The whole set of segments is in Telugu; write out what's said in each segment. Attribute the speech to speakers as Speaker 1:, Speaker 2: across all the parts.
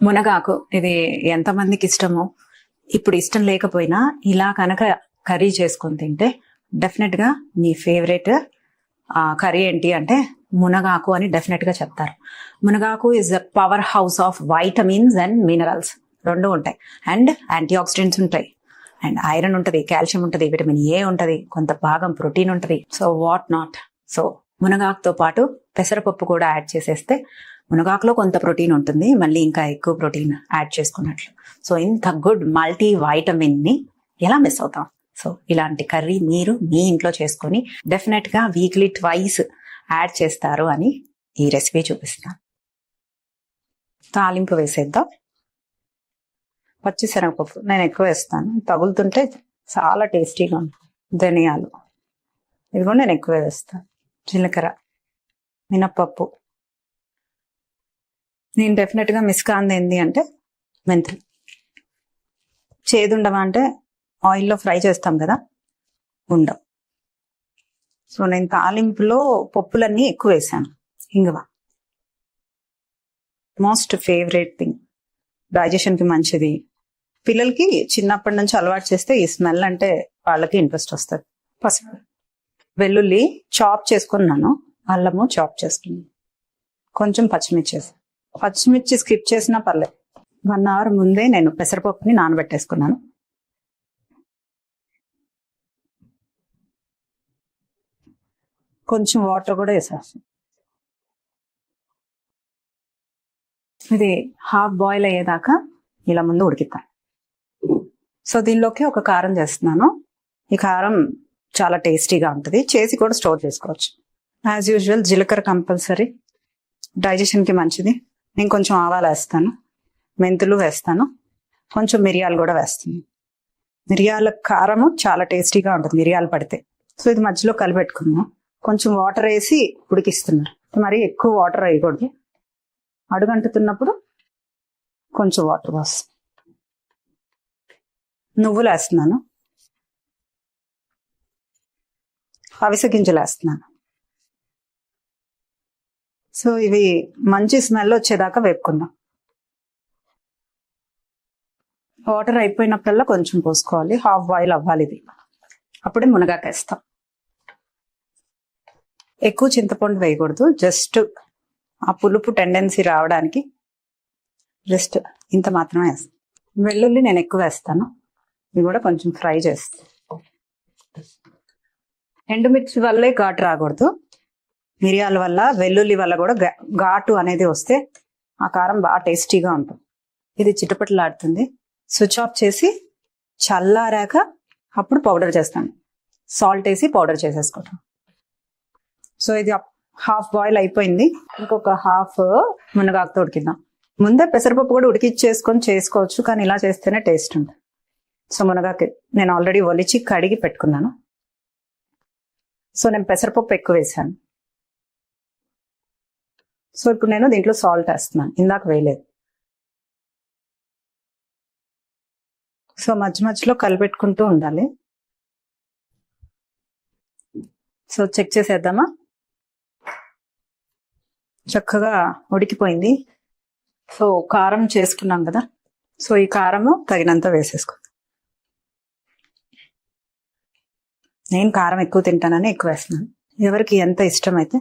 Speaker 1: మునగాకు ఇది ఎంతమందికి ఇష్టమో, ఇప్పుడు ఇష్టం లేకపోయినా ఇలా కనుక కర్రీ చేసుకొని తింటే డెఫినెట్ గా మీ ఫేవరెట్ కర్రీ ఏంటి అంటే మునగాకు అని డెఫినెట్ గా చెప్తారు. మునగాకు is a power house of vitamins and minerals రెండు ఉంటాయి, అండ్ యాంటీ ఆక్సిడెంట్స్ ఉంటాయి, అండ్ ఐరన్ ఉంటుంది, కాల్షియం ఉంటుంది, విటమిన్ ఏ ఉంటుంది, కొంత భాగం ప్రోటీన్ ఉంటుంది. So what not. సో మునగాకుతో పాటు పెసరపప్పు కూడా యాడ్ చేసేస్తే మునగాకులో కొంత ప్రోటీన్ ఉంటుంది, మళ్ళీ ఇంకా ఎక్కువ ప్రోటీన్ యాడ్ చేసుకున్నట్లు. సో ఇంత గుడ్ మల్టీ వైటమిన్ ని ఎలా మిస్ అవుతాం? సో ఇలాంటి కర్రీ మీరు మీ ఇంట్లో చేసుకొని డెఫినెట్ గా వీక్లీ ట్వైస్ యాడ్ చేస్తారు అని ఈ రెసిపీ చూపిస్తాను. తాలింపు వేసేద్దాం. పచ్చిశనగపప్పు నేను ఎక్కువ వేస్తాను, తగులుతుంటే చాలా టేస్టీగా ఉంటుంది. ధనియాలు ఇది కూడా నేను ఎక్కువ వేస్తాను. జీలకర్ర, మినప్పప్పు. నేను డెఫినెట్ గా మిస్ కాంది ఏంటి అంటే మెంతులు. చేదుండవా అంటే ఆయిల్లో ఫ్రై చేస్తాం కదా, ఉండవు. సో నేను తాలింపులో పప్పులన్నీ ఎక్కువ వేసాను. ఇంగువ మోస్ట్ ఫేవరెట్ థింగ్, డైజెషన్ కి మంచిది. పిల్లలకి చిన్నప్పటి నుంచి అలవాటు చేస్తే ఈ స్మెల్ అంటే వాళ్ళకి ఇంట్రెస్ట్ వస్తుంది. పసుపు, వెల్లుల్లి చాప్ చేసుకున్నాను, అల్లము చాప్ చేసుకున్నాను, కొంచెం పచ్చిమిర్చి స్కిప్ చేసినా పర్లేదు. 1 hour ముందే నేను పెసరపప్పుని నానబెట్టేసుకున్నాను. కొంచెం వాటర్ కూడా వేసేస్తాను. ఇది హాఫ్ బాయిల్ అయ్యేదాకా ఇలా ముందు ఉడికిస్తాను. సో దీనిలోకి ఒక కారం చేస్తున్నాను. ఈ కారం చాలా టేస్టీగా ఉంటుంది, చేసి కూడా స్టోర్ చేసుకోవచ్చు. యాజ్ యూజువల్ జీలకర్ర కంపల్సరీ, డైజెషన్కి మంచిది. నేను కొంచెం ఆవాలు వేస్తాను, మెంతులు వేస్తాను, కొంచెం మిరియాలు కూడా వేస్తాను. మిరియాల కారము చాలా టేస్టీగా ఉంటుంది మిరియాలు పడితే. సో ఇది మధ్యలో కలిపెట్టుకున్నాను. కొంచెం వాటర్ వేసి ఉడికిస్తున్నాను. మరి ఎక్కువ వాటర్ వేయకూడదు, అడుగంటుతున్నప్పుడు కొంచెం వాటర్ పోస్తాను. నువ్వులు వేస్తున్నాను, అవిసె గింజలు వేస్తున్నాను. సో ఇవి మంచి స్మెల్ వచ్చేదాకా వేపుకుందాం. వాటర్ అయిపోయినప్పుడల్లా కొంచెం పోసుకోవాలి, హాఫ్ బాయిల్ అవ్వాలి ఇది, అప్పుడే మునగాకు వేస్తాం. ఎక్కువ చింతపండు వేయకూడదు, జస్ట్ ఆ పులుపు టెండెన్సీ రావడానికి జస్ట్ ఇంత మాత్రమే వేస్తాం. వెల్లుల్లి నేను ఎక్కువ వేస్తాను, ఇది కూడా కొంచెం ఫ్రై చేస్తాను. ఎండుమిర్చి వల్లే ఘాటు రాకూడదు, మిరియాల వల్ల వెల్లుల్లి వల్ల కూడా ఘాటు అనేది వస్తే ఆ కారం బాగా టేస్టీగా ఉంటుంది. ఇది చిటపటలాడుతుంది. స్విచ్ ఆఫ్ చేసి చల్లారాక అప్పుడు పౌడర్ చేస్తాను, సాల్ట్ వేసి పౌడర్ చేసేసుకుంటాం. సో ఇది హాఫ్ బాయిల్ అయిపోయింది, ఇంకొక హాఫ్ మునగాకుతో ఉడికిద్దాం. ముందే పెసరపప్పు కూడా ఉడికిచ్చేసుకొని చేసుకోవచ్చు, కానీ ఇలా చేస్తేనే టేస్ట్ ఉంటుంది. సో మునగాకు నేను ఆల్రెడీ ఒలిచి కడిగి పెట్టుకున్నాను. సో నేను పెసరపప్పు ఎక్కువ వేసాను. సో ఇప్పుడు నేను దీంట్లో సాల్ట్ వేస్తున్నాను, ఇందాక వేయలేదు. సో మధ్య మధ్యలో కలిపెట్టుకుంటూ ఉండాలి. సో చెక్ చేసేద్దామా? చక్కగా ఉడికిపోయింది. సో కారం చేసుకున్నాం కదా, సో ఈ కారము తగినంత వేసేసుకుందాం. నేను కారం ఎక్కువ తింటానని ఎక్కువ వేస్తున్నాను, ఎవరికి ఎంత ఇష్టమైతే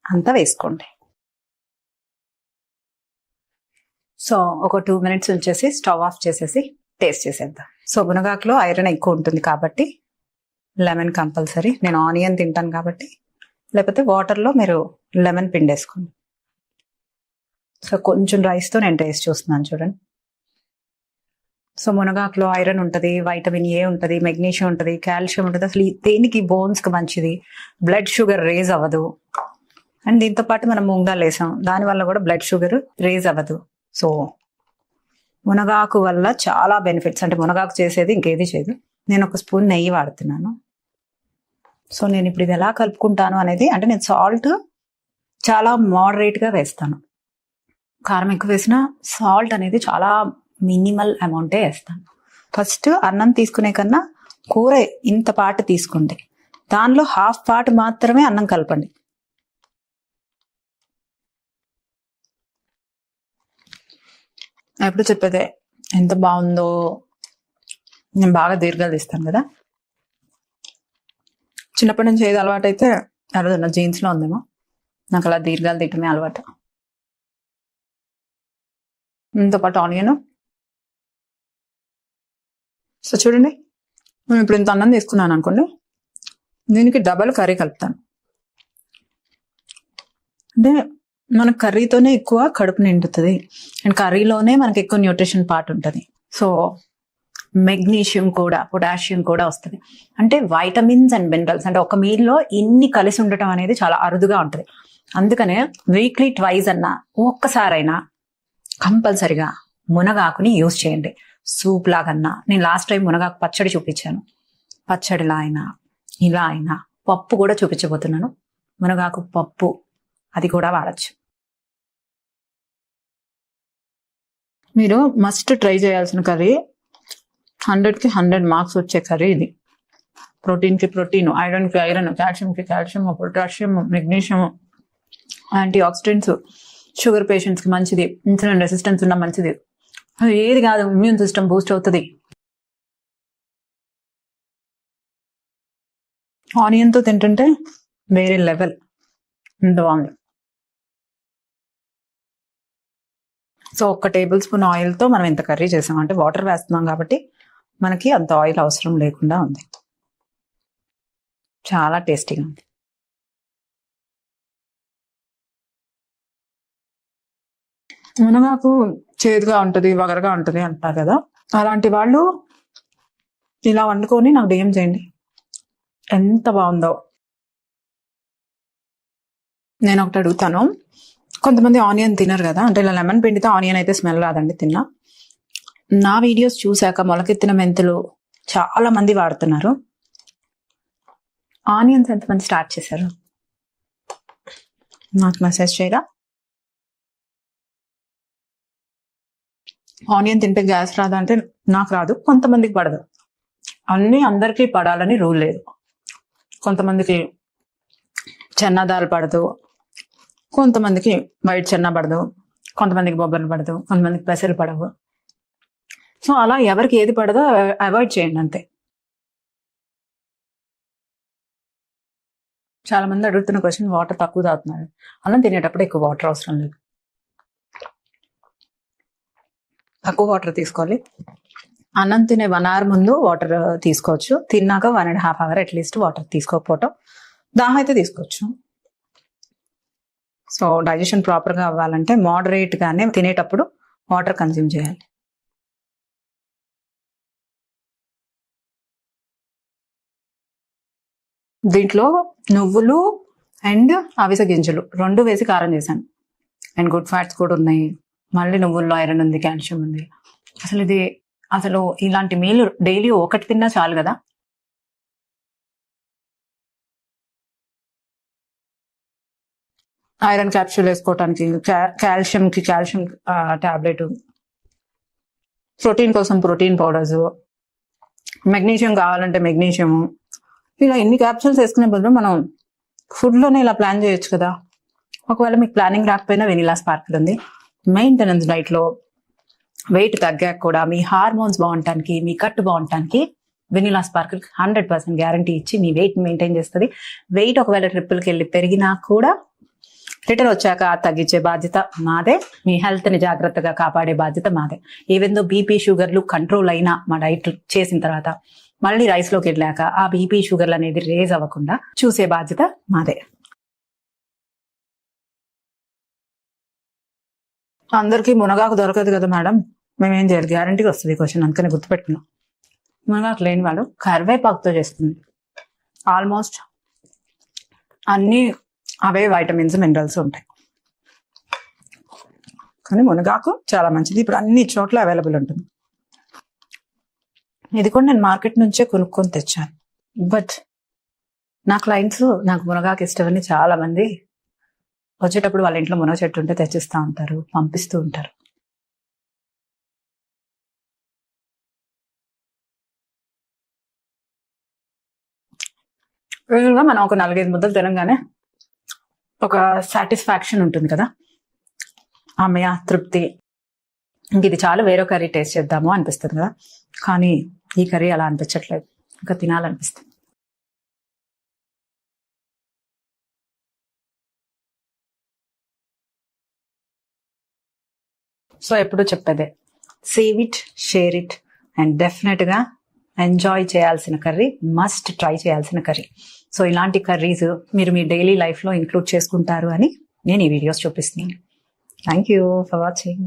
Speaker 1: అంత వేసుకోండి. సో ఒక 2 minutes ఉంచేసి స్టవ్ ఆఫ్ చేసేసి టేస్ట్ చేసేద్దాం. సో మునగాకులో ఐరన్ ఎక్కువ ఉంటుంది కాబట్టి లెమన్ కంపల్సరీ. నేను ఆనియన్ తింటాను కాబట్టి, లేకపోతే వాటర్లో మీరు లెమన్ పిండేసుకోండి. సో కొంచెం రైస్తో నేను టేస్ట్ చూస్తున్నాను చూడండి. సో మునగాకులో ఐరన్ ఉంటుంది, వైటమిన్ ఏ ఉంటుంది, మెగ్నీషియం ఉంటుంది, కాల్షియం ఉంటుంది. అసలు దేనికి బోన్స్కి మంచిది, బ్లడ్ షుగర్ రేజ్ అవ్వదు. అండ్ దీంతో పాటు మనం ముంగాలు వేసాం, దానివల్ల కూడా బ్లడ్ షుగర్ రేజ్ అవ్వదు. సో మునగాకు వల్ల చాలా బెనిఫిట్స్. అంటే మునగాకు చేసేది ఇంకేది చేయదు. నేను 1 స్పూన్ నెయ్యి వాడుతున్నాను. సో నేను ఇప్పుడు ఇది ఎలా కలుపుకుంటాను అనేది, అంటే నేను సాల్ట్ చాలా మోడరేట్గా వేస్తాను. కారం ఎక్కువ వేసినా సాల్ట్ అనేది చాలా మినిమల్ అమౌంటే వేస్తాను. ఫస్ట్ అన్నం తీసుకునే కన్నా కూర ఇంత పాటు తీసుకోండి, దానిలో హాఫ్ పార్ట్ మాత్రమే అన్నం కలపండి. ఎప్పుడు చెప్పేదే ఎంత బాగుందో. నేను బాగా దీర్ఘాలు తీస్తాను కదా, చిన్నప్పటి నుంచి ఏది అలవాటు అయితే అలా నా జీన్స్లో ఉందేమో, నాకు అలా దీర్ఘాలు తీయటమే అలవాటు. దీంతో పాటు ఆనియన్. సో చూడండి, నేను ఇప్పుడు ఇంత అన్నం తీసుకున్నాను అనుకోండి, దీనికి డబల్ కర్రీ కలుపుతాను. అంటే మన కర్రీతోనే ఎక్కువ కడుపు నిండుతుంది అండ్ కర్రీలోనే మనకి ఎక్కువ న్యూట్రిషన్ పార్ట్ ఉంటుంది. సో మెగ్నీషియం కూడా, పొటాషియం కూడా వస్తుంది. అంటే వైటమిన్స్ అండ్ మినరల్స్ అంటే ఒక మీల్లో ఇన్ని కలిసి ఉండటం అనేది చాలా అరుదుగా ఉంటుంది. అందుకనే వీక్లీ ట్వైస్ అన్నా ఒక్కసారైనా కంపల్సరిగా మునగాకుని యూజ్ చేయండి. సూప్ లాగన్నా. నేను లాస్ట్ టైం మునగాకు పచ్చడి చూపించాను. పచ్చడిలా అయినా ఇలా అయినా పప్పు కూడా చూపించబోతున్నాను. మునగాకు పప్పు అది కూడా వాడచ్చు. మీరు మస్ట్ ట్రై చేయాల్సిన కర్రీ, 100కి 100 మార్క్స్ వచ్చే కర్రీ ఇది. ప్రోటీన్కి ప్రోటీన్, ఐరన్కి ఐరన్, కాల్షియంకి calcium, potassium, magnesium, antioxidants, sugar పేషెంట్స్కి మంచిది, ఇన్సులిన్ రెసిస్టెన్స్ ఉన్న మంచిది. అది ఏది కాదు, ఇమ్యూన్ సిస్టమ్ బూస్ట్ అవుతుంది. ఆనియన్తో తింటుంటే వేరే లెవెల్, ఎంత బాగుంది. సో 1 టేబుల్ స్పూన్ ఆయిల్తో మనం ఎంత కర్రీ చేసాం అంటే, వాటర్ వేస్తున్నాం కాబట్టి మనకి అంత ఆయిల్ అవసరం లేకుండా ఉంది. చాలా టేస్టీగా ఉంది. మునగాకు చేదుగా ఉంటుంది, వగరగా ఉంటుంది అంటారు కదా, అలాంటి వాళ్ళు ఇలా వండుకొని నాకు డిఎం చేయండి, ఎంత బాగుందో. నేను ఒకటి అడుగుతాను, కొంతమంది ఆనియన్ తినరు కదా, అంటే ఇలా లెమన్ పిండితే ఆనియన్ అయితే స్మెల్ రాదండి తిన్నా. నా వీడియోస్ చూశాక మొలకెత్తిన మెంతులు చాలా మంది వాడుతున్నారు. ఆనియన్స్ ఎంతమంది స్టార్ట్ చేశారు? నాకు మెసేజ్ చేయరా. ఆనియన్ తింటే గ్యాస్ రాదా అంటే నాకు రాదు, కొంతమందికి పడదు. అన్నీ అందరికీ పడాలని రూల్ లేదు. కొంతమందికి చెన్నా దాల్ పడదు, కొంతమందికి వైట్ చెన్నా పడదు, కొంతమందికి బొబ్బర్లు పడదు, కొంతమందికి పెసలు పడవు. సో అలా ఎవరికి ఏది పడదో అవాయిడ్ చేయండి అంతే. చాలా మంది అడుగుతున్న క్వశ్చన్, వాటర్ తక్కువ తాగుతున్నారు. అన్నం తినేటప్పుడు ఎక్కువ వాటర్ అవసరం లేదు, తక్కువ వాటర్ తీసుకోవాలి. అన్నం తినే 1 hour ముందు వాటర్ తీసుకోవచ్చు, తిన్నాక 1.5 hour అట్లీస్ట్ వాటర్ తీసుకోకపోవటం. దాహం అయితే తీసుకోవచ్చు. సో డైజెషన్ ప్రాపర్గా అవ్వాలంటే మోడరేట్గానే తినేటప్పుడు వాటర్ కన్జ్యూమ్ చేయాలి. దీంట్లో నువ్వులు అండ్ అవిసె గింజలు 2 వేసి కారం చేశాను. అండ్ గుడ్ ఫ్యాట్స్ కూడా ఉన్నాయి. మళ్ళీ నువ్వుల్లో ఐరన్ ఉంది, కాల్షియం ఉంది. అసలు ఇలాంటి మీల్ డైలీ ఒకటి తిన్నా చాలు కదా. ఐరన్ క్యాప్సూల్ వేసుకోవటానికి, కాల్షియంకి కాల్షియం టాబ్లెట్, ప్రోటీన్ కోసం ప్రోటీన్ పౌడర్స్, మెగ్నీషియం కావాలంటే మెగ్నీషియం. ఇలా ఎన్ని క్యాప్సూల్స్ వేసుకునే బదులు మనం ఫుడ్లోనే ఇలా ప్లాన్ చేయొచ్చు కదా. ఒకవేళ మీకు ప్లానింగ్ రాకపోయినా వెనిలా స్పార్కిల్ ఉంది. మెయింటెనెన్స్ డైట్లో వెయిట్ తగ్గాక కూడా మీ హార్మోన్స్ బాగుంటానికి, మీ కట్టు బాగుంటానికి వెనిలా స్పార్కిల్ 100% గ్యారంటీ ఇచ్చి మీ వెయిట్ మెయింటైన్ చేస్తుంది. వెయిట్ ఒకవేళ ట్రిప్పుల్కి వెళ్ళి పెరిగినా కూడా రిటర్న్ వచ్చాక తగ్గించే బాధ్యత మాదే, మీ హెల్త్ని జాగ్రత్తగా కాపాడే బాధ్యత మాదే. ఈవెందో బీపీ షుగర్లు కంట్రోల్ అయినా మా డైట్ చేసిన తర్వాత మళ్ళీ రైస్లోకి వెళ్ళాక ఆ బీపీ షుగర్లు అనేది రేజ్ అవ్వకుండా చూసే బాధ్యత మాదే. అందరికీ మునగాకు దొరకదు కదా మేడం, మేమేం చేయాలి? గ్యారంటీగా వస్తుంది క్వశ్చన్, అందుకని గుర్తుపెట్టుకున్నాం. మునగాకు లేని వాళ్ళు కరివేపాకుతో చేస్తుంది. ఆల్మోస్ట్ అన్నీ అవే వైటమిన్స్, మినరల్స్ ఉంటాయి. కానీ మునగాకు చాలా మంచిది, ఇప్పుడు అన్ని చోట్ల అవైలబుల్ ఉంటుంది. ఇది కూడా నేను మార్కెట్ నుంచే కొనుక్కొని తెచ్చాను. బట్ నా క్లయింట్స్ నాకు మునగాకు ఇష్టమని చాలా మంది వచ్చేటప్పుడు వాళ్ళ ఇంట్లో మునగ చెట్టు ఉంటే తెచ్చిస్తూ ఉంటారు, పంపిస్తూ ఉంటారు. మనం ఒక 4-5 ముద్దలు తినగానే ఒక సాటిస్ఫాక్షన్ ఉంటుంది కదా, అమ్మయ్య తృప్తి, ఇంక ఇది చాలా వేరే కర్రీ టేస్ట్ చేద్దాము అనిపిస్తుంది కదా, కానీ ఈ కర్రీ అలా అనిపించట్లేదు, ఇంకా తినాలనిపిస్తుంది. సో ఎప్పుడు చెప్పేదే, save it, share it and డెఫినెట్గా ఎంజాయ్ చేయాల్సిన కర్రీ, మస్ట్ ట్రై చేయాల్సిన కర్రీ. సో ఇలాంటి కర్రీస్ మీరు మీ డైలీ లైఫ్లో ఇంక్లూడ్ చేసుకుంటారు అని నేను ఈ వీడియోస్ చూపిస్తున్నాను. Thank you for watching.